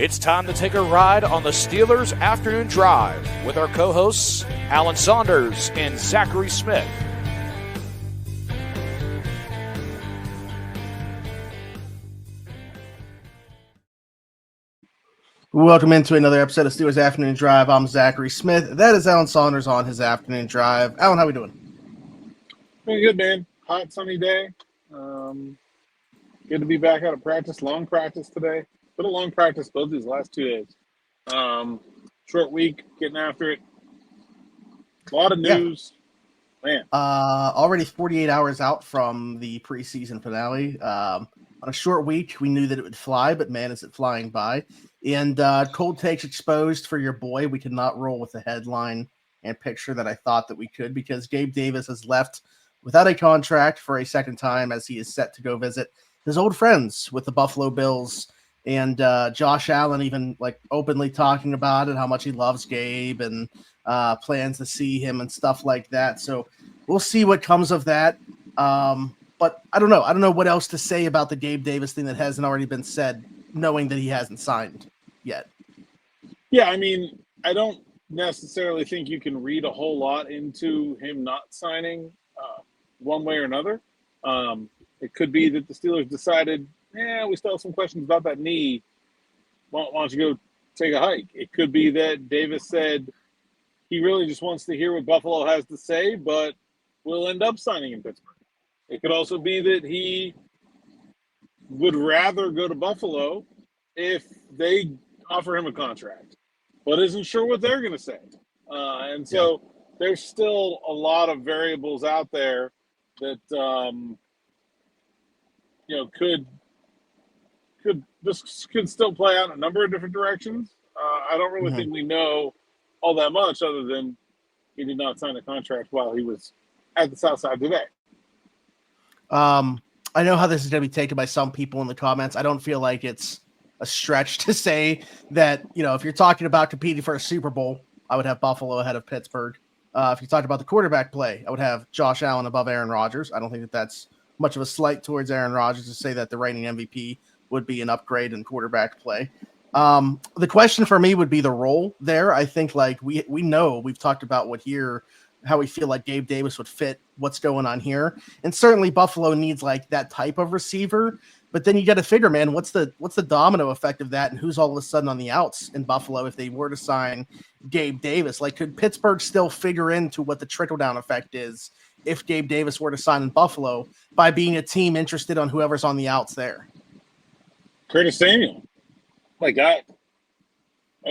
It's time to take a ride on the Steelers Afternoon Drive with our co-hosts, Alan Saunders and Zachary Smith. Welcome into another episode of Steelers Afternoon Drive. I'm Zachary Smith. That is Alan Saunders on his afternoon drive. Alan, how we doing? Doing good, man. Hot, sunny day. Good to be back out of practice. Long practice today. Been a long practice both these last 2 days. Short week, getting after it. A lot of news. Yeah. Man. Already 48 hours out from the preseason finale. On a short week, we knew that it would fly, but man, is it flying by. And cold takes exposed for your boy. We could not roll with the headline and picture that I thought that we could, because Gabe Davis has left without a contract for a second time, as he is set to go visit his old friends with the Buffalo Bills. And Josh Allen even openly talking about it, how much he loves Gabe and plans to see him and stuff like that. So we'll see what comes of that. But I don't know. I don't know what else to say about the Gabe Davis thing that hasn't already been said, knowing that he hasn't signed yet. Yeah, I mean, I don't necessarily think you can read a whole lot into him not signing one way or another. It could be that the Steelers decided, we still have some questions about that knee. Why don't you go take a hike? It could be that Davis said he really just wants to hear what Buffalo has to say, but will end up signing in Pittsburgh. It could also be that he would rather go to Buffalo if they offer him a contract, but isn't sure what they're going to say. And so there's still a lot of variables out there that, could still play out in a number of different directions. I don't really think we know all that much, other than he did not sign a contract while he was at the South Side today. I know how this is going to be taken by some people in the comments. I don't feel like it's a stretch to say that, if you're talking about competing for a Super Bowl, I would have Buffalo ahead of Pittsburgh. If you talked about the quarterback play, I would have Josh Allen above Aaron Rodgers. I don't think that that's much of a slight towards Aaron Rodgers to say that the reigning MVP would be an upgrade in quarterback play. The question for me would be the role there. I think we know, we've talked about how we feel like Gabe Davis would fit what's going on here. And certainly Buffalo needs that type of receiver, but then you got to figure, man, what's the domino effect of that? And who's all of a sudden on the outs in Buffalo if they were to sign Gabe Davis? Could Pittsburgh still figure into what the trickle down effect is if Gabe Davis were to sign in Buffalo by being a team interested on whoever's on the outs there? Curtis Samuel. Okay. I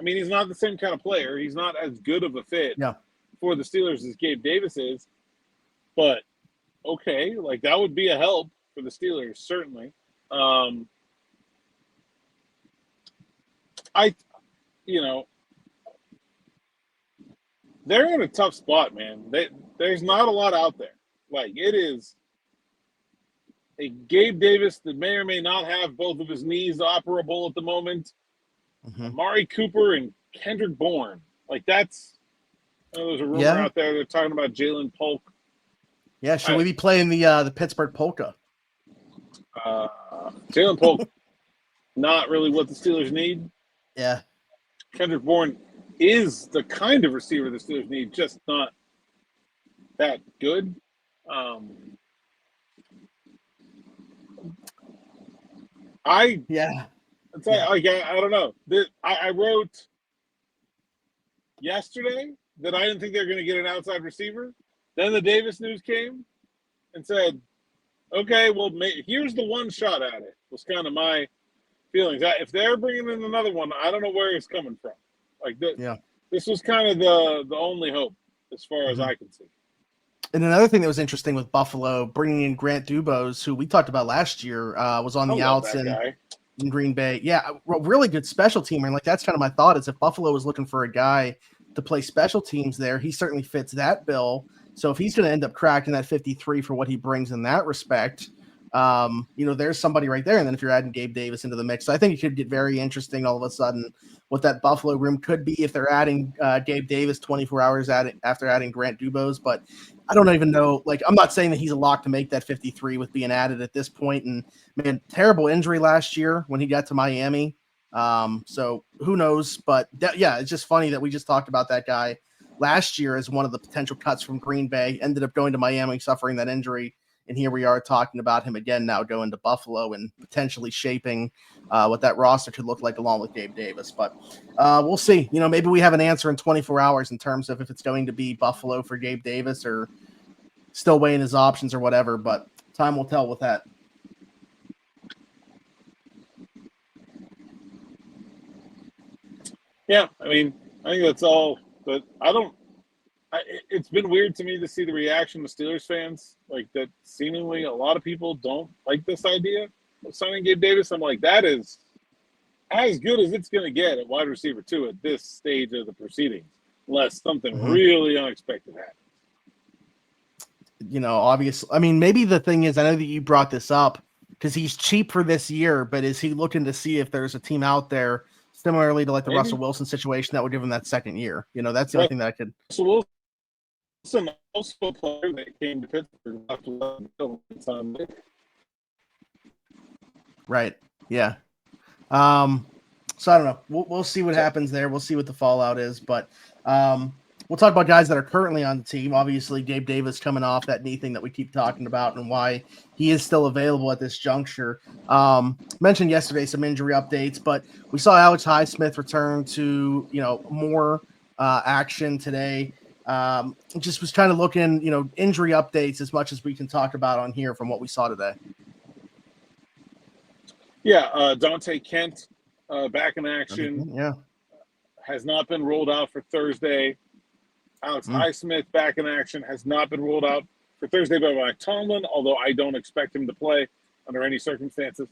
mean, he's not the same kind of player. He's not as good of a fit for the Steelers as Gabe Davis is. But, okay, that would be a help for the Steelers, certainly. They're in a tough spot, man. There's not a lot out there. It is a Gabe Davis that may or may not have both of his knees operable at the moment. Amari Cooper and Kendrick Bourne. There's a rumor out there. They're talking about Jalen Polk. Yeah, should we be playing the Pittsburgh polka? Jalen Polk, not really what the Steelers need. Yeah. Kendrick Bourne is the kind of receiver the Steelers need, just not that good. I don't know. I wrote yesterday that I didn't think they were going to get an outside receiver. Then the Davis news came and said, okay, well, here's the one shot at it, was kind of my feelings. If they're bringing in another one, I don't know where it's coming from. This was kind of the only hope as far as I can see. And another thing that was interesting with Buffalo, bringing in Grant Dubose, who we talked about last year, was on the outs in Green Bay. Yeah, really good special teamer. That's kind of my thought, is if Buffalo was looking for a guy to play special teams there, he certainly fits that bill. So if he's going to end up cracking that 53 for what he brings in that respect, there's somebody right there. And then if you're adding Gabe Davis into the mix, so I think it could get very interesting all of a sudden what that Buffalo room could be if they're adding Gabe Davis 24 hours after adding Grant Dubose. But I don't even know. I'm not saying that he's a lock to make that 53 with being added at this point. And man, terrible injury last year when he got to Miami. So who knows? But yeah, it's just funny that we just talked about that guy last year as one of the potential cuts from Green Bay, ended up going to Miami, suffering that injury. And here we are talking about him again now, going to Buffalo and potentially shaping what that roster could look like along with Gabe Davis. But we'll see. Maybe we have an answer in 24 hours in terms of if it's going to be Buffalo for Gabe Davis or still weighing his options or whatever. But time will tell with that. Yeah, I think that's all. But it's been weird to me to see the reaction of Steelers fans. Like, that seemingly a lot of people don't like this idea of signing Gabe Davis. I'm like, that is as good as it's going to get at wide receiver 2 at this stage of the proceedings, unless something really unexpected happens. Obviously, maybe the thing is, I know that you brought this up because he's cheap for this year, but is he looking to see if there's a team out there similarly to like the Russell Wilson situation that would give him that second year? That's the only thing that I could. Russell Wilson, also a player that came to Pittsburgh after right. Yeah. So I don't know. We'll see what happens there. We'll see what the fallout is, but we'll talk about guys that are currently on the team. Obviously, Gabe Davis coming off that knee thing that we keep talking about and why he is still available at this juncture. Mentioned yesterday some injury updates, but we saw Alex Highsmith return to, more action today. Just was kind of looking, injury updates as much as we can talk about on here from what we saw today. Yeah, Dante Kent back in action. Yeah. Has not been rolled out for Thursday. Alex Highsmith back in action, has not been ruled out for Thursday by Mike Tomlin, although I don't expect him to play under any circumstances.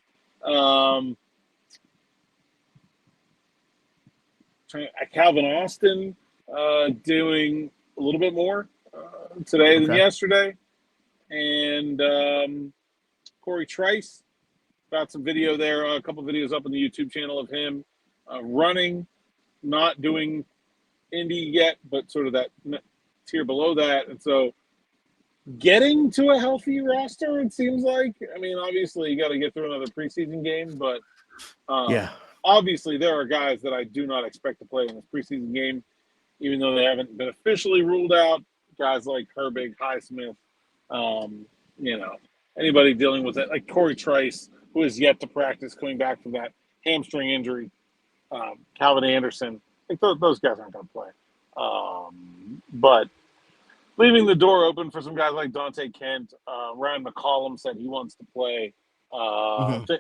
Calvin Austin doing a little bit more today than yesterday. And Corey Trice, got some video there, a couple videos up on the YouTube channel of him running, not doing Indy yet, but sort of that tier below that. And so getting to a healthy roster, it seems like. Obviously you got to get through another preseason game, but obviously there are guys that I do not expect to play in this preseason game, even though they haven't been officially ruled out. Guys like Herbig, Highsmith, anybody dealing with it, like Corey Trice, who is yet to practice coming back from that hamstring injury. Calvin Anderson, I think those guys aren't going to play. But leaving the door open for some guys like Dante Kent, Ryan McCollum said he wants to play.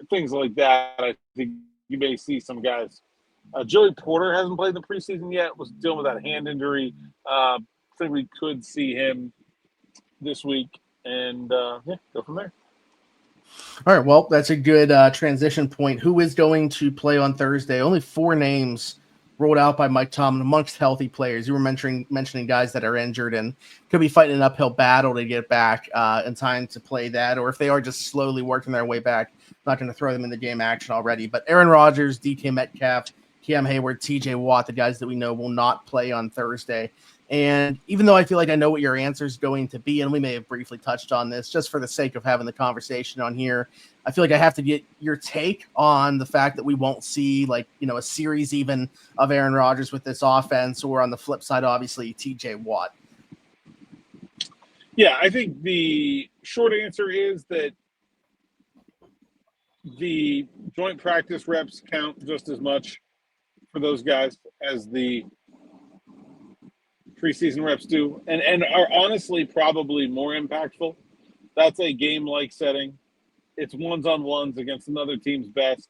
Things like that. I think you may see some guys. Joey Porter hasn't played in the preseason yet, was dealing with that hand injury. I think we could see him this week and go from there. All right, well, that's a good transition point. Who is going to play on Thursday? Only 4 names rolled out by Mike Tomlin amongst healthy players. You were mentioning guys that are injured and could be fighting an uphill battle to get back in time to play that, or if they are just slowly working their way back, not going to throw them in the game action already. But Aaron Rodgers, DK Metcalf, Cam Heyward, TJ Watt, the guys that we know will not play on Thursday. And even though I feel like I know what your answer is going to be, and we may have briefly touched on this just for the sake of having the conversation on here, I feel like I have to get your take on the fact that we won't see a series even of Aaron Rodgers with this offense, or on the flip side, obviously TJ Watt. Yeah, I think the short answer is that the joint practice reps count just as much for those guys as the preseason reps do, and are honestly probably more impactful. That's a game-like setting. It's ones-on-ones against another team's best.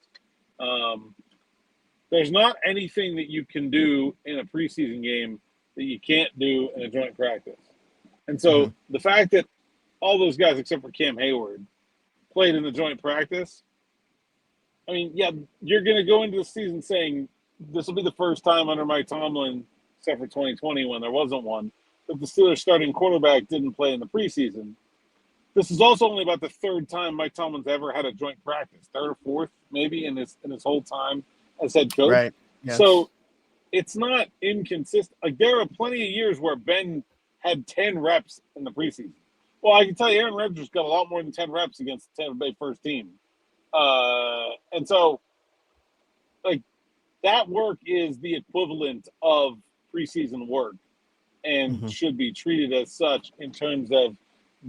There's not anything that you can do in a preseason game that you can't do in a joint practice. And so the fact that all those guys except for Cam Heyward played in the joint practice, you're going to go into the season saying this will be the first time under Mike Tomlin, except for 2020 when there wasn't one, that the Steelers starting quarterback didn't play in the preseason. This is also only about the third time Mike Tomlin's ever had a joint practice, third or fourth maybe in his whole time as head coach. Right. Yes. So it's not inconsistent. Like, there are plenty of years where Ben had 10 reps in the preseason. Well, I can tell you Aaron Rodgers got a lot more than 10 reps against the Tampa Bay first team. And so, that work is the equivalent of preseason work and should be treated as such in terms of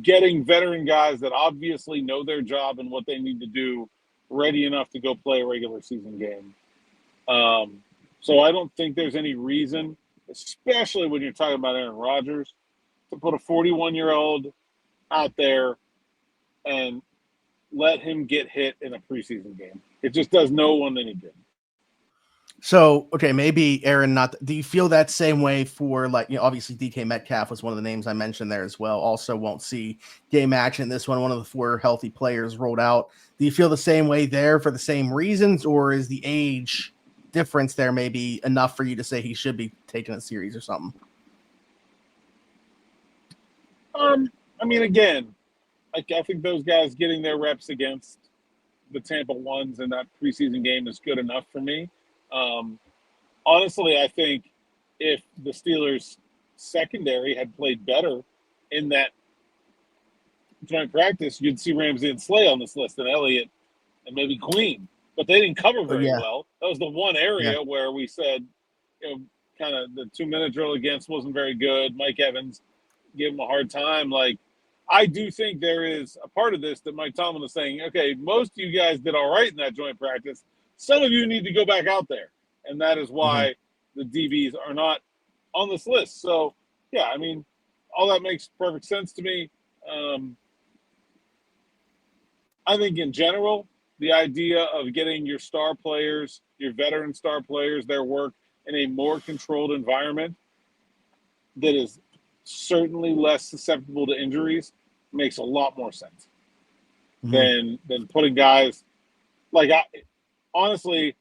getting veteran guys that obviously know their job and what they need to do ready enough to go play a regular season game. So I don't think there's any reason, especially when you're talking about Aaron Rodgers, to put a 41-year-old out there and let him get hit in a preseason game. It just does no one any good. So, okay, maybe Aaron, do you feel that same way for, like, obviously DK Metcalf was one of the names I mentioned there as well. Also won't see game action. This one of the 4 healthy players rolled out. Do you feel the same way there for the same reasons, or is the age difference there maybe enough for you to say he should be taking a series or something? I mean, again, I think those guys getting their reps against the Tampa ones in that preseason game is good enough for me. Honestly, I think if the Steelers secondary had played better in that joint practice, you'd see Ramsey and Slay on this list and Elliott and maybe Queen, but they didn't cover very well. That was the one area where we said, kind of the 2-minute drill against wasn't very good. Mike Evans gave him a hard time. Like, I do think there is a part of this that Mike Tomlin is saying, okay, most of you guys did all right in that joint practice. Some of you need to go back out there. And that is why the DBs are not on this list. So, yeah, I mean, all that makes perfect sense to me. I think in general, the idea of getting your star players, your veteran star players, their work in a more controlled environment that is certainly less susceptible to injuries makes a lot more sense than putting guys like honestly,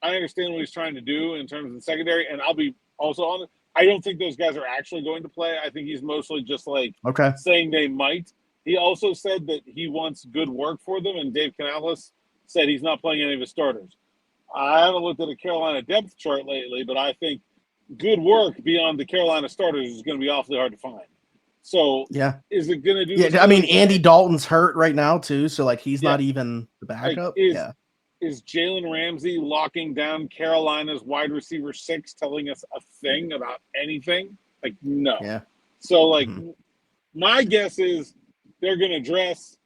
I understand what he's trying to do in terms of the secondary, and I'll be also honest, I don't think those guys are actually going to play. I think he's mostly just like saying they might. He also said that he wants good work for them, and Dave Canales said he's not playing any of his starters. I haven't looked at a Carolina depth chart lately, but I think good work beyond the Carolina starters is going to be awfully hard to find. So, is it going to do this? I mean, Andy Dalton's hurt right now, too, so, like, he's not even the backup. Is Jalen Ramsey locking down Carolina's wide receiver 6 telling us a thing about anything? Like, no. So, like, my guess is they're going to dress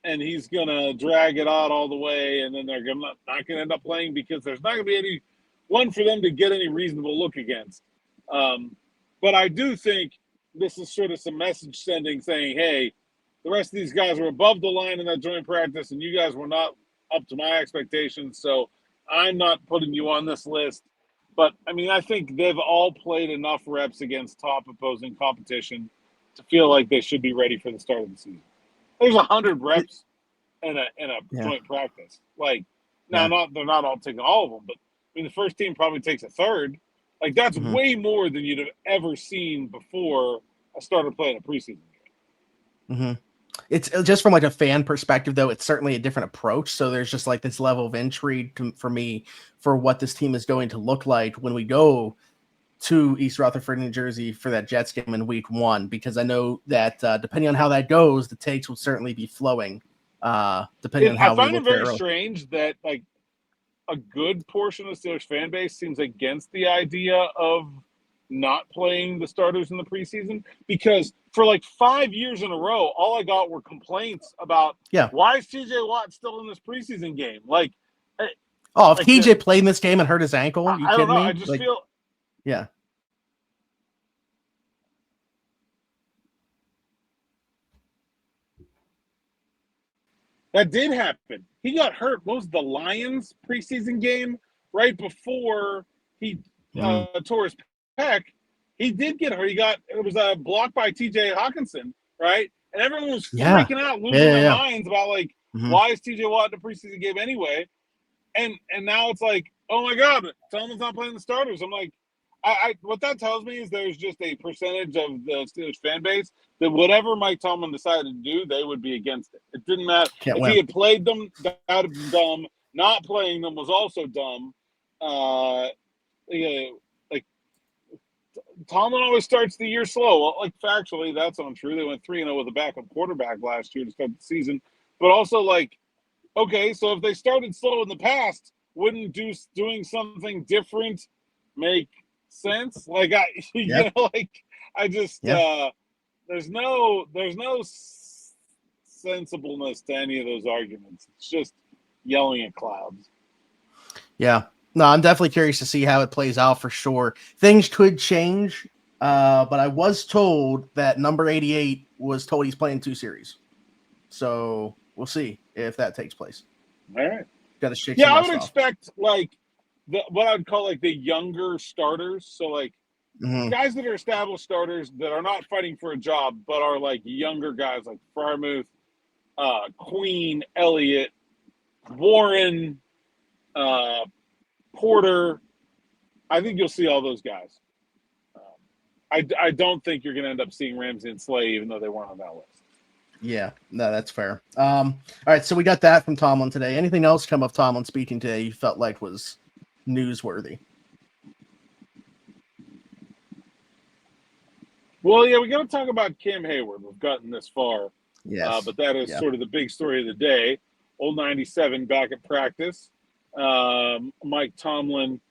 and he's going to drag it out all the way, and then they're not going to end up playing because there's not going to be any one for them to get any reasonable look against. But I do think this is sort of some message sending saying, hey, the rest of these guys were above the line in that joint practice, and you guys were not up to my expectations, so I'm not putting you on this list. But, I mean, I think they've all played enough reps against top opposing competition to feel like they should be ready for the start of the season. There's 100 reps in a joint practice. Like, now, they're not all taking all of them, but, I mean, the first team probably takes a third. Like, that's way more than you'd have ever seen before a starter playing a preseason game. It's just from, like, a fan perspective, though, it's certainly a different approach. So there's just, like, this level of intrigue for me for what this team is going to look like when we go to East Rutherford, New Jersey for that Jets game in week 1, because I know that depending on how that goes, the takes will certainly be flowing. Depending on how I find it very strange that, like, a good portion of the Steelers fan base seems against the idea of not playing the starters in the preseason, because for like 5 years in a row, all I got were complaints about why is TJ Watt still in this preseason game? Like, if TJ played in this game and hurt his ankle, I don't know. I just feel that did happen. He got hurt. What was the Lions preseason game right before he tore his pec? He did get hurt. It was a block by TJ Hawkinson, right? And everyone was freaking out, losing their minds about, like, why is TJ Watt in the preseason game anyway? And now it's like, oh my God, Tomlin's not playing the starters. I'm like, what that tells me is there's just a percentage of the Steelers fan base that whatever Mike Tomlin decided to do, they would be against it. It didn't matter. If he had played them, that would have been dumb. Not playing them was also dumb. Like, Tomlin always starts the year slow. Well, like, factually, that's untrue. They went 3-0 with a backup quarterback last year to start the season. But also, like, okay, so if they started slow in the past, wouldn't doing something different make sense? Like I just there's no sensibleness to any of those arguments. It's just yelling at clouds. Yeah. No, I'm definitely curious to see how it plays out for sure. Things could change, but I was told that number 88 was told he's playing 2 series. So we'll see if that takes place. All right. Got to shake. Yeah, I would expect like what I'd call like the younger starters. So like guys that are established starters that are not fighting for a job, but are like younger guys like Frymouth, Queen, Elliott, Warren, Porter. I think you'll see all those guys. I don't think you're going to end up seeing Ramsey and Slay, even though they weren't on that list. Yeah, no, that's fair. All right, so we got that from Tomlin today. Anything else come of Tomlin speaking today you felt like was newsworthy? Well, yeah, we got to talk about Cam Heyward. We've gotten this far. Yes. But that is sort of the big story of the day. Old 97 back at practice. Mike Tomlin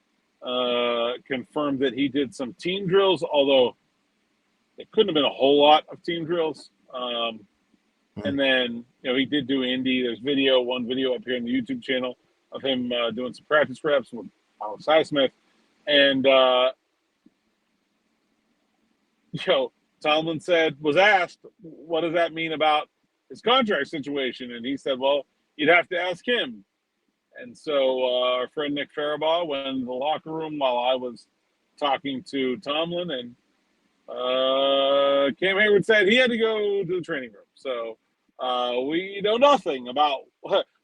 confirmed that he did some team drills, although it couldn't have been a whole lot of team drills. And then, he did do Indy. There's one video up here on the YouTube channel of him doing some practice reps with Saunders Smith. And, Tomlin was asked, what does that mean about his contract situation? And he said, well, you'd have to ask him. And so our friend Nick Faribaugh went in the locker room while I was talking to Tomlin, and Cam Heyward said he had to go to the training room. So we know nothing about,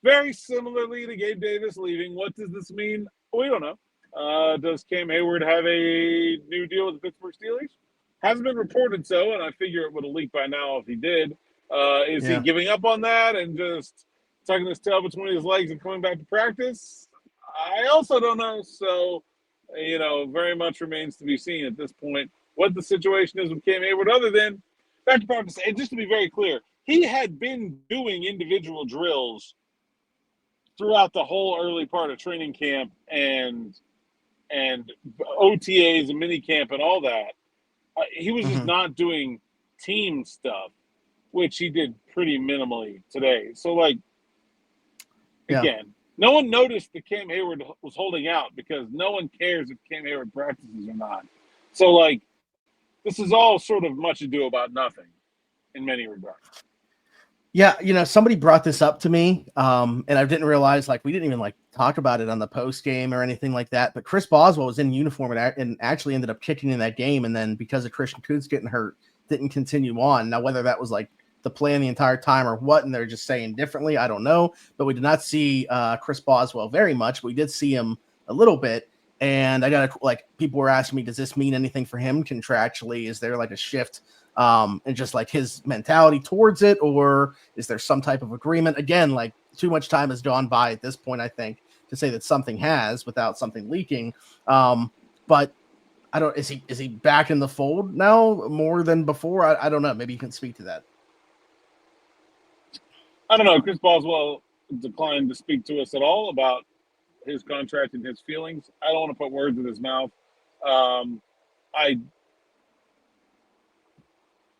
very similarly to Gabe Davis leaving. What does this mean? We don't know. Does Cam Heyward have a new deal with the Pittsburgh Steelers? Hasn't been reported so, and I figure it would have leaked by now if he did. Is he giving up on that and just tucking his tail between his legs and coming back to practice? I also don't know. So, very much remains to be seen at this point what the situation is with Cam Heyward, other than back to practice. And just to be very clear, he had been doing individual drills throughout the whole early part of training camp and OTAs and mini camp and all that. He was just not doing team stuff, which he did pretty minimally today. So, again, no one noticed that Cam Heyward was holding out because no one cares if Cam Heyward practices or not. So, this is all sort of much ado about nothing in many regards. Yeah, somebody brought this up to me, and I didn't realize, we didn't even, talk about it on the post game or anything like that, but Chris Boswell was in uniform and actually ended up kicking in that game, and then because of Christian Kuntz getting hurt, didn't continue on. Now, whether that was, the plan the entire time or what, and they're just saying differently, I don't know, but we did not see Chris Boswell very much. We did see him a little bit, and I got people were asking me, does this mean anything for him contractually? Is there, a shift and just his mentality towards it, or is there some type of agreement? Again, too much time has gone by at this point, I think, to say that something has without something leaking. But I don't, is he back in the fold now more than before? I don't know. Maybe you can speak to that. I don't know. Chris Boswell declined to speak to us at all about his contract and his feelings. I don't want to put words in his mouth.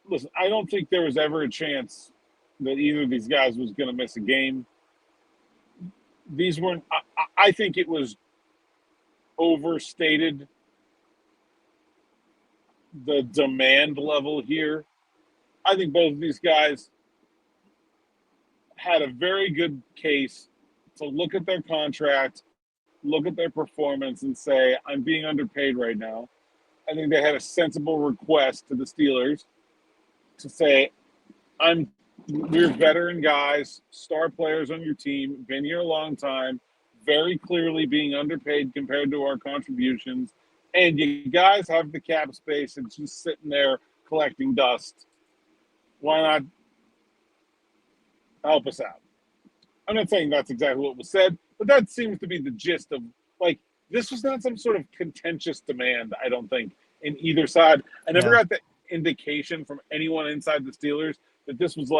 Listen, I don't think there was ever a chance that either of these guys was going to miss a game. These weren't. I think it was overstated, the demand level here. I think both of these guys had a very good case to look at their contract, look at their performance, and say, I'm being underpaid right now. I think they had a sensible request to the Steelers to say, we're veteran guys, star players on your team, been here a long time, very clearly being underpaid compared to our contributions, and you guys have the cap space and just sitting there collecting dust. Why not help us out? I'm not saying that's exactly what was said, but that seems to be the gist of, this was not some sort of contentious demand, I don't think, in either side. I never got the indication from anyone inside the Steelers that this was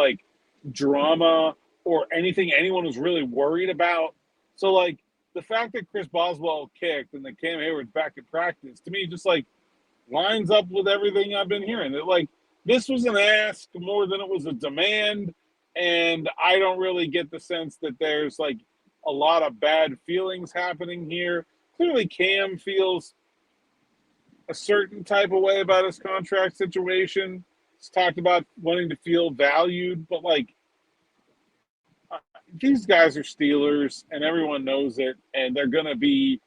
drama or anything anyone was really worried about. So the fact that Chris Boswell kicked and that Cam Heyward's back at practice, to me, just like lines up with everything I've been hearing. That like this was an ask more than it was a demand, and I don't really get the sense that there's like a lot of bad feelings happening here. Clearly, Cam feels a certain type of way about his contract situation. He's talked about wanting to feel valued, but like these guys are Steelers, and everyone knows it, and they're gonna be,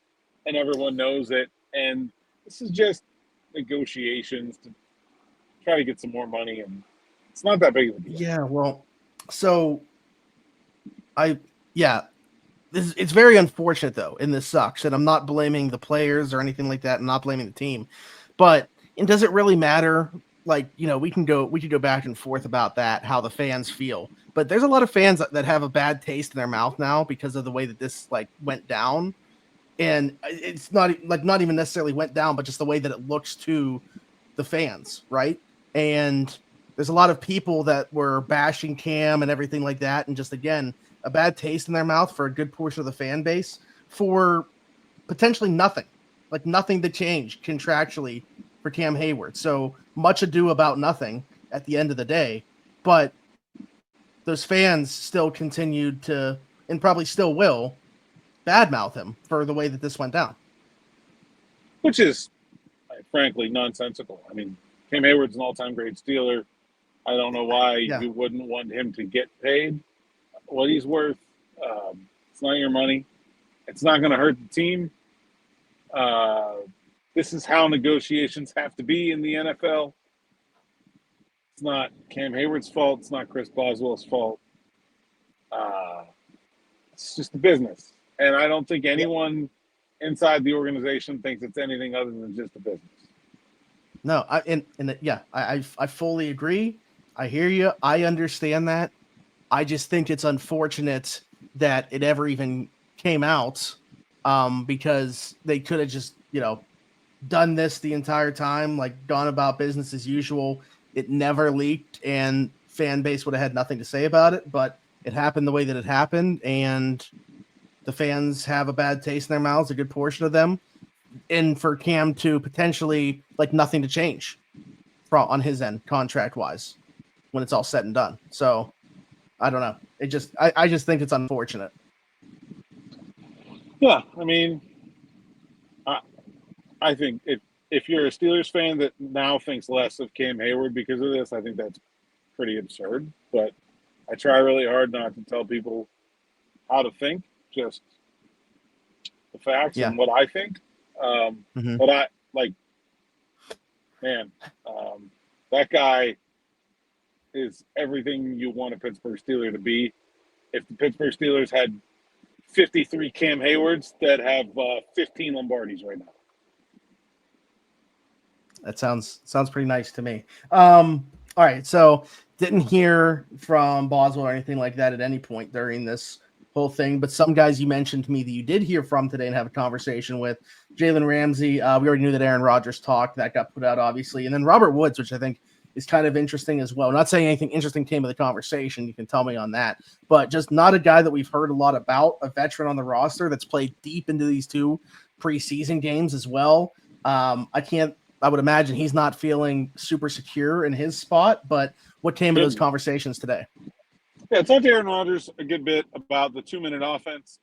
and everyone knows it, and this is just negotiations to try to get some more money, and it's not that big of a deal. Yeah, well, so it's very unfortunate though, and this sucks. And I'm not blaming the players or anything like that, and not blaming the team. But does it really matter? Like, we can go back and forth about that, how the fans feel. But there's a lot of fans that have a bad taste in their mouth now because of the way that this like went down. And it's not even necessarily went down, but just the way that it looks to the fans, right? And there's a lot of people that were bashing Cam and everything like that, and just again a bad taste in their mouth for a good portion of the fan base for potentially nothing to change contractually for Cam Heyward. So much ado about nothing at the end of the day, but those fans still continued to, and probably still will, badmouth him for the way that this went down. Which is, frankly, nonsensical. I mean, Cam Heyward's an all-time great Steeler. I don't know why you wouldn't want him to get paid what he's worth. It's not your money. It's not going to hurt the team. This is how negotiations have to be in the NFL. It's not Cam Heyward's fault. It's not Chris Boswell's fault. It's just a business. And I don't think anyone inside the organization thinks it's anything other than just a business. No, I fully agree. I hear you. I understand that. I just think it's unfortunate that it ever even came out, because they could have just, done this the entire time, like gone about business as usual. It never leaked, and fan base would have had nothing to say about it, but it happened the way that it happened, and the fans have a bad taste in their mouths, a good portion of them, and for Cam to potentially like nothing to change on his end contract wise when it's all said and done. So I don't know. I just think it's unfortunate. Yeah, I mean, I think if you're a Steelers fan that now thinks less of Cam Heyward because of this, I think that's pretty absurd. But I try really hard not to tell people how to think, just the facts and what I think. But I like, man, that guy is everything you want a Pittsburgh Steeler to be. If the Pittsburgh Steelers had 53 Cam Heywards, that have 15 Lombardis right now. That sounds pretty nice to me. All right, so didn't hear from Boswell or anything like that at any point during this whole thing, but some guys you mentioned to me that you did hear from today and have a conversation with. Jalen Ramsey, we already knew that Aaron Rodgers talked. That got put out, obviously. And then Robert Woods, which I think is kind of interesting as well. Not saying anything interesting came of the conversation. You can tell me on that. But just not a guy that we've heard a lot about, a veteran on the roster that's played deep into these two preseason games as well. I would imagine he's not feeling super secure in his spot, but what came of those conversations today? Yeah, talked to Aaron Rodgers a good bit about the 2-minute offense.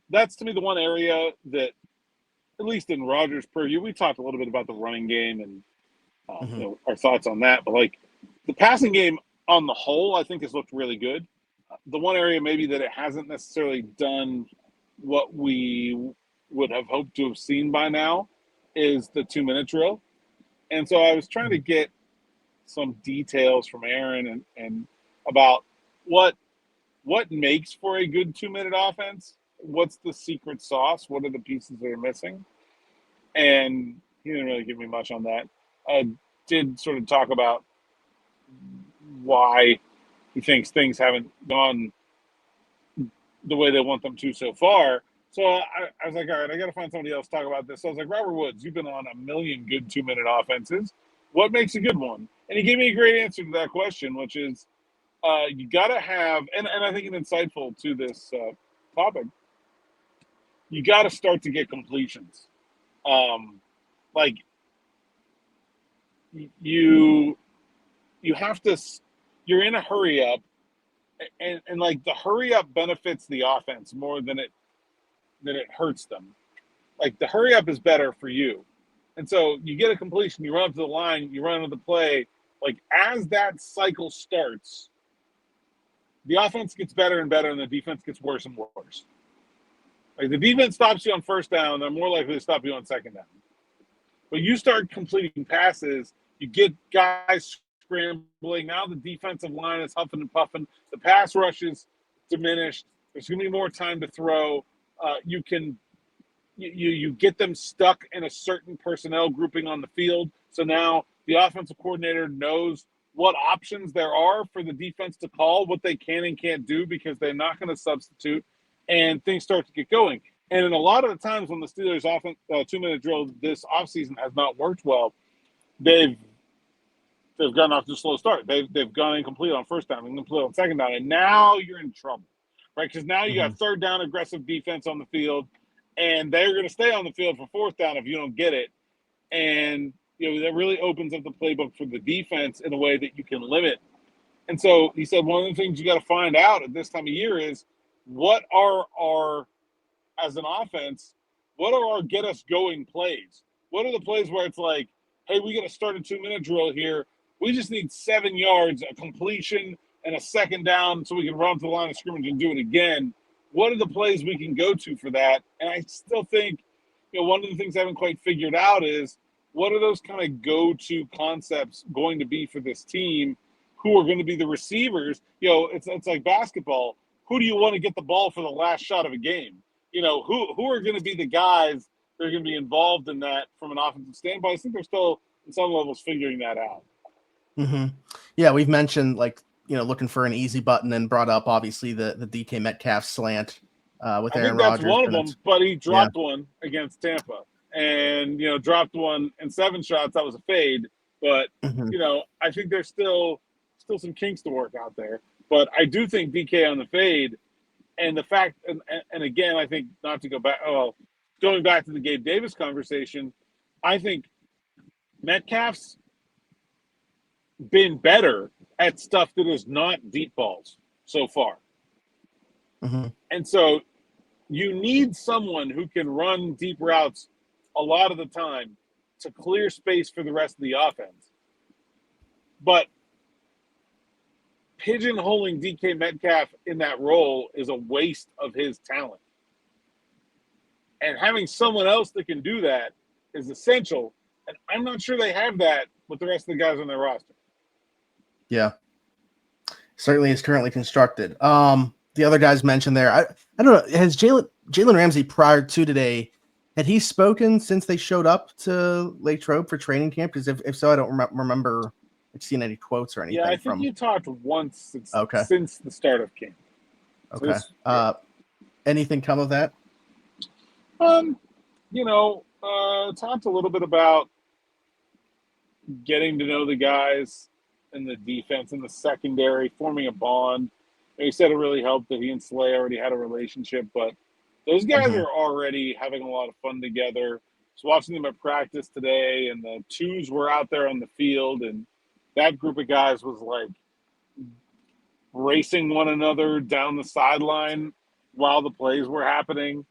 That's, to me, the one area that, at least in Rodgers' purview, we talked a little bit about the running game and our thoughts on that. But, like, the passing game on the whole, I think, has looked really good. The one area maybe that it hasn't necessarily done what we would have hoped to have seen by now is the 2-minute drill. And so I was trying to get some details from Aaron and about what makes for a good 2-minute offense. What's the secret sauce? What are the pieces that are missing? And he didn't really give me much on that. I did sort of talk about why he thinks things haven't gone the way they want them to so far. So I was like, all right, I got to find somebody else to talk about this. So I was like, Robert Woods, you've been on a million good 2-minute offenses. What makes a good one? And he gave me a great answer to that question, which is you got to have, and I think it's insightful to this topic, you got to start to get completions. Like you have to. You're in a hurry up, and like the hurry up benefits the offense more than it hurts them. Like the hurry up is better for you. And so you get a completion, you run up to the line, you run into the play. Like as that cycle starts, the offense gets better and better and the defense gets worse and worse. Like the defense stops you on first down, they're more likely to stop you on second down. But you start completing passes, you get guys scrambling. Now the defensive line is huffing and puffing. The pass rush is diminished. There's going to be more time to throw. You get them stuck in a certain personnel grouping on the field. So now the offensive coordinator knows what options there are for the defense to call, what they can and can't do because they're not going to substitute, and things start to get going. And in a lot of the times when the Steelers' offense 2-minute drill this offseason has not worked well, they've gotten off to a slow start. They've gone incomplete on first down, incomplete on second down, and now you're in trouble, right? Because now you got third down aggressive defense on the field, and they're going to stay on the field for fourth down if you don't get it. And, that really opens up the playbook for the defense in a way that you can limit. And so he said one of the things you got to find out at this time of year is what are our, as an offense, what are our get-us-going plays? What are the plays where it's like, hey, we got to start a 2-minute drill here. We just need 7 yards, a completion, and a second down so we can run to the line of scrimmage and do it again. What are the plays we can go to for that? And I still think, one of the things I haven't quite figured out is what are those kind of go-to concepts going to be for this team? Who are going to be the receivers? It's like basketball. Who do you want to get the ball for the last shot of a game? Who are going to be the guys that are going to be involved in that from an offensive standpoint? I think they're still, in some levels, figuring that out. Mm-hmm. Yeah, we've mentioned, looking for an easy button and brought up, obviously, the DK Metcalf slant with Aaron Rodgers. I think that's one of them, but he dropped one against Tampa and, dropped one in 7 shots. That was a fade. But, I think there's still some kinks to work out there. But I do think DK on the fade and the fact – and again, I think not to go back – going back to the Gabe Davis conversation, I think Metcalf's been better at stuff that is not deep balls so far. Mm-hmm. And so you need someone who can run deep routes a lot of the time to clear space for the rest of the offense. But pigeonholing DK Metcalf in that role is a waste of his talent. And having someone else that can do that is essential. And I'm not sure they have that with the rest of the guys on their roster. Yeah. Certainly is currently constructed. The other guys mentioned there, I don't know, has Jalen Ramsey prior to today, had he spoken since they showed up to Lake Trobe for training camp? Because if so, I don't remember seeing any quotes or anything. Yeah, I think he talked once since the start of camp. Okay. Anything come of that? Talked a little bit about getting to know the guys in the defense and the secondary, forming a bond. He said it really helped that he and Slay already had a relationship, but those guys are already having a lot of fun together. I was watching them at practice today, and the twos were out there on the field, and that group of guys was like racing one another down the sideline while the plays were happening,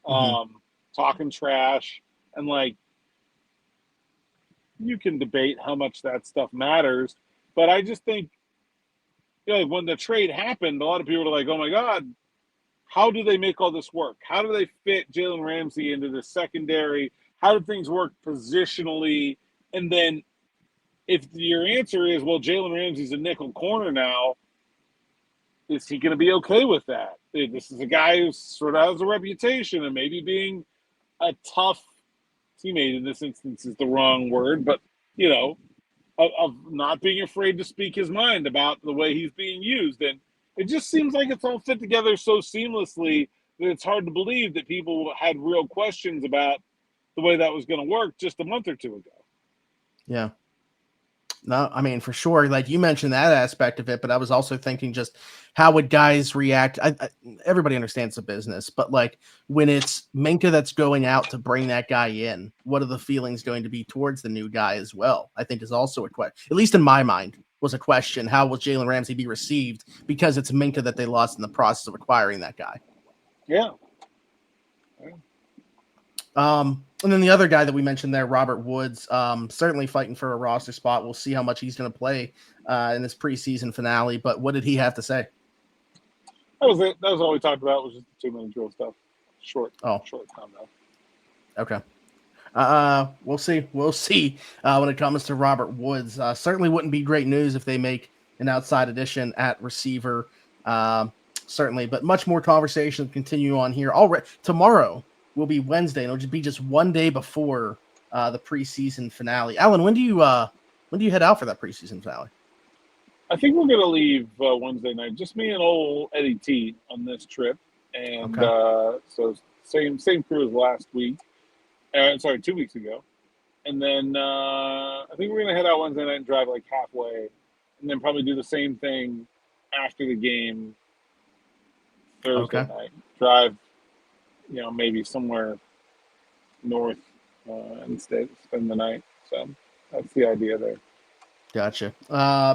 talking trash. And like, you can debate how much that stuff matters, but I just think, when the trade happened, a lot of people were like, oh my God, how do they make all this work? How do they fit Jalen Ramsey into the secondary? How do things work positionally? And then if your answer is, well, Jalen Ramsey's a nickel corner now, is he going to be okay with that? This is a guy who sort of has a reputation and maybe being a tough teammate in this instance is the wrong word, but, of not being afraid to speak his mind about the way he's being used. And it just seems like it's all fit together so seamlessly that it's hard to believe that people had real questions about the way that was going to work just a month or two ago. Yeah. No, I mean, for sure. Like you mentioned that aspect of it, but I was also thinking just how would guys react? Everybody understands the business, but like when it's Minka that's going out to bring that guy in, what are the feelings going to be towards the new guy as well? I think is also a question, at least in my mind, was a question. How will Jalen Ramsey be received because it's Minka that they lost in the process of acquiring that guy? Yeah. And then the other guy that we mentioned there, Robert Woods, certainly fighting for a roster spot. We'll see how much he's going to play in this preseason finale. But what did he have to say? That was it. That was all we talked about. Was just the 2-minute drill stuff. Short combo. Okay. We'll see. We'll see when it comes to Robert Woods. Certainly wouldn't be great news if they make an outside addition at receiver. Certainly, but much more conversation to continue on here. Already tomorrow will be Wednesday, and it'll just be just one day before the preseason finale. Alan, when do you head out for that preseason finale? I think we're going to leave Wednesday night. Just me and old Eddie T on this trip, and so same crew as last week. 2 weeks ago, and then I think we're going to head out Wednesday night and drive like halfway, and then probably do the same thing after the game Thursday night. Drive, maybe somewhere north and spend the night. So that's the idea there. Gotcha.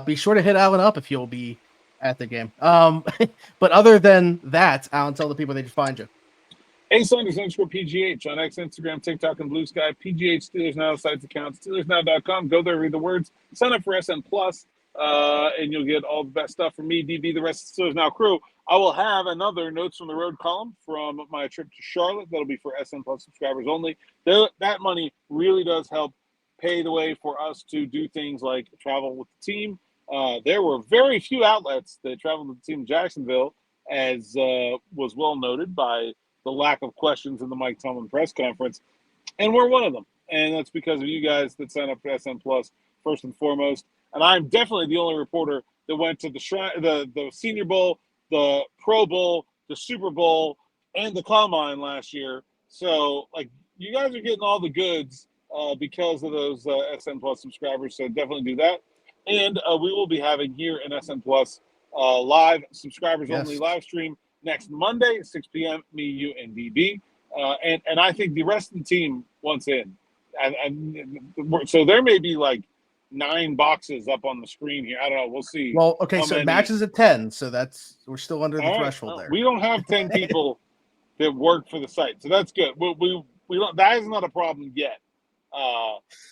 Be sure to hit Alan up if you'll be at the game. But other than that, Alan, tell the people they can find you. Saunders _PGH on X, Instagram, TikTok, and Blue Sky. PGH Steelers Now sites account, SteelersNow.com. Go there, read the words, sign up for SN Plus, and you'll get all the best stuff from me, DB, the rest of the Steelers Now crew. I will have another Notes from the Road column from my trip to Charlotte. That'll be for SN Plus subscribers only. That money really does help pay the way for us to do things like travel with the team. There were very few outlets that traveled with the team in Jacksonville, as was well noted by the lack of questions in the Mike Tomlin press conference. And we're one of them. And that's because of you guys that sign up for SN Plus, first and foremost. And I'm definitely the only reporter that went to the Senior Bowl, the Pro Bowl, the Super Bowl, and the Combine last year. So, you guys are getting all the goods because of those SN Plus subscribers. So definitely do that. And we will be having here in SN Plus live subscribers-only live stream next Monday, 6 p.m., me, you, and DB. And I think the rest of the team wants in. So there may be 9 boxes up on the screen here. I don't know. We'll see. Well, okay, so it matches at 10, so we're still under the threshold there. We don't have 10 people that work for the site, so that's good. We don't, that is not a problem yet.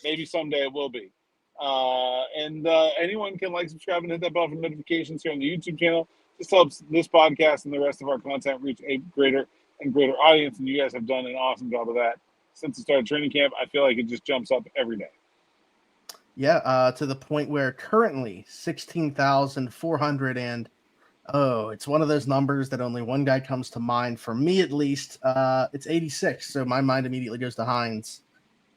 Maybe someday it will be. And anyone can subscribe, and hit that bell for notifications here on the YouTube channel. This helps this podcast and the rest of our content reach a greater and greater audience, and you guys have done an awesome job of that since the start of training camp. I feel like it just jumps up every day. Yeah, to the point where currently 16,400, and it's one of those numbers that only one guy comes to mind, for me at least. It's 86, so my mind immediately goes to Hines,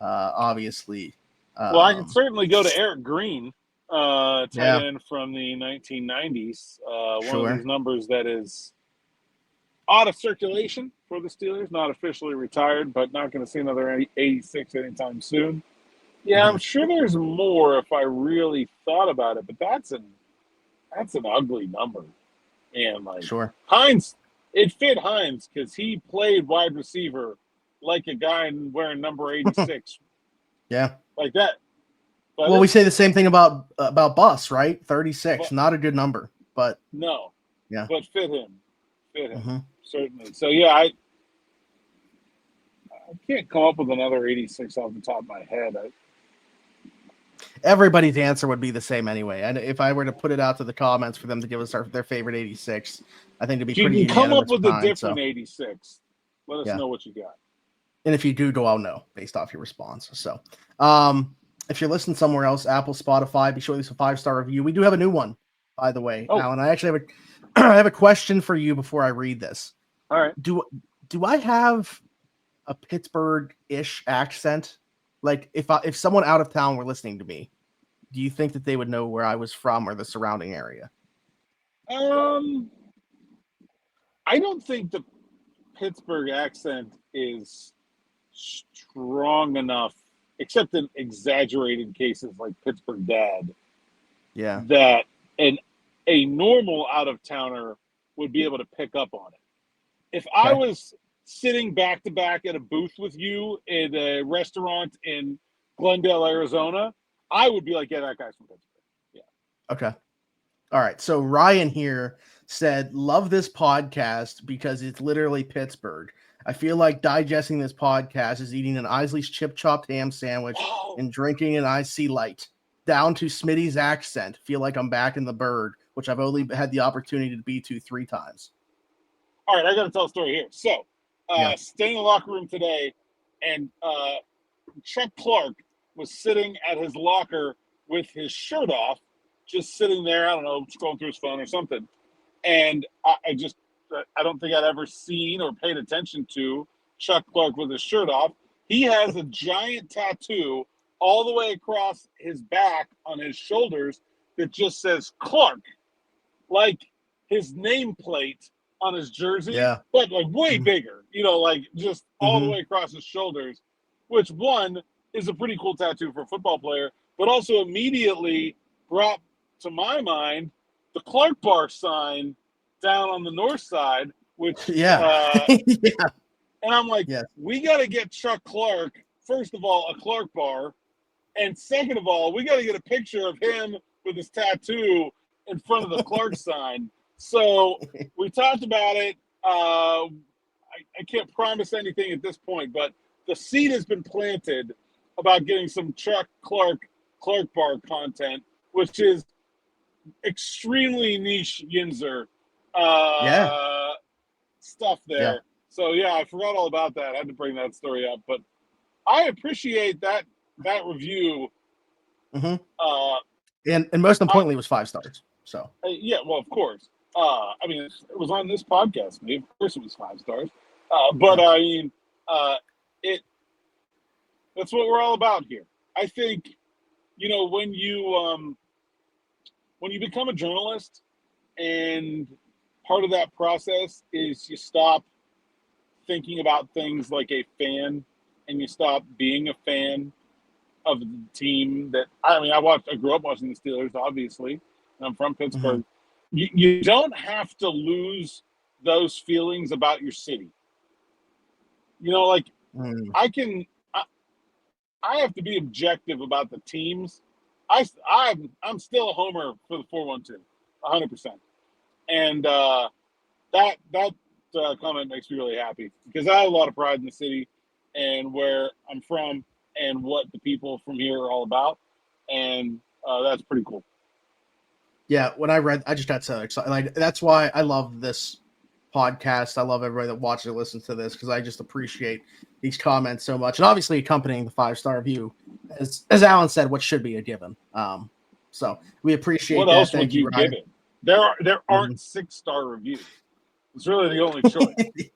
obviously. Well, I can certainly go to Eric Green, tight end from the 1990s. One of these numbers that is out of circulation for the Steelers, not officially retired, but not going to see another 86 anytime soon. Yeah, I'm sure there's more if I really thought about it, but that's an ugly number. And Hines, it fit Hines because he played wide receiver like a guy wearing number 86. Yeah. Like that. But we say the same thing about Bus, right? 36, not a good number, but no. Yeah. But fit him. Certainly. So yeah, I can't come up with another 86 off the top of my head. Everybody's answer would be the same anyway. And if I were to put it out to the comments for them to give us their favorite 86, I think it'd be pretty. You can come up with a different 86. Let us know what you got. And if you do, I'll know based off your response. So, if you're listening somewhere else, Apple, Spotify, be sure to leave a 5-star review. We do have a new one, by the way, Alan. I actually have a question for you before I read this. All right. Do I have a Pittsburgh-ish accent? Like if someone out of town were listening to me, do you think that they would know where I was from or the surrounding area? I don't think the Pittsburgh accent is strong enough, except in exaggerated cases like Pittsburgh Dad, Yeah. that a normal out-of-towner would be able to pick up on it. If I was sitting back-to-back at a booth with you in a restaurant in Glendale, Arizona, I would be like, yeah, that guy's from Pittsburgh. Yeah. Okay. All right. So Ryan here said, love this podcast because it's literally Pittsburgh. I feel like digesting this podcast is eating an Isley's chip chopped ham sandwich and drinking an IC Light. Down to Smitty's accent. Feel like I'm back in the Bird, which I've only had the opportunity to be to 3 times. All right, I got to tell a story here. So, staying in the locker room today, and Chuck Clark was sitting at his locker with his shirt off, just sitting there, I don't know, scrolling through his phone or something. And I don't think I'd ever seen or paid attention to Chuck Clark with his shirt off. He has a giant tattoo all the way across his back on his shoulders that just says Clark, like his nameplate on his jersey, but like way bigger, like just all the way across his shoulders, which one is a pretty cool tattoo for a football player, but also immediately brought to my mind the Clark Bar sign down on the north side, which and I'm like, we got to get Chuck Clark, first of all, a Clark Bar, and second of all, we got to get a picture of him with his tattoo in front of the Clark sign. So we talked about it. I can't promise anything at this point, but the seed has been planted about getting some Chuck Clark Bar content, which is extremely niche Yinzer stuff there. Yeah. So I forgot all about that. I had to bring that story up, but I appreciate that review. And most importantly, it was 5 stars. So well, of course. I mean, it was on this podcast. Of course, it was 5 stars. But I mean, that's what we're all about here. I think, when you become a journalist, and part of that process is you stop thinking about things like a fan, and you stop being a fan of the team that I grew up watching the Steelers, obviously, and I'm from Pittsburgh. You don't have to lose those feelings about your city. I have to be objective about the teams. I'm still a homer for the 412, 100%. And that comment makes me really happy because I have a lot of pride in the city and where I'm from and what the people from here are all about. And that's pretty cool. Yeah, when I read, I just got so excited. Like, that's why I love this podcast. I love everybody that watches and listens to this because I just appreciate these comments so much. And obviously accompanying the 5-star review, as Alan said, what should be a given. So we appreciate what that. Else would you give it? There aren't 6-star reviews. It's really the only choice.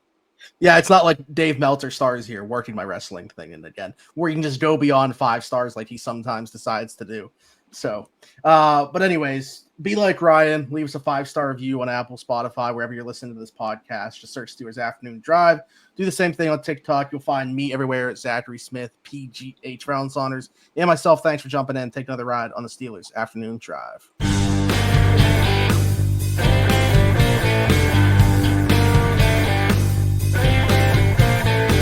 Yeah, it's not like Dave Meltzer stars here working my wrestling thing, and again, where you can just go beyond 5 stars like he sometimes decides to do. So, but anyways, be like Ryan, leave us a 5-star review on Apple, Spotify, wherever you're listening to this podcast. Just search Steelers Afternoon Drive. Do the same thing on TikTok. You'll find me everywhere at Zachary Smith, PGH Saunders, and myself. Thanks for jumping in. Take another ride on the Steelers Afternoon Drive.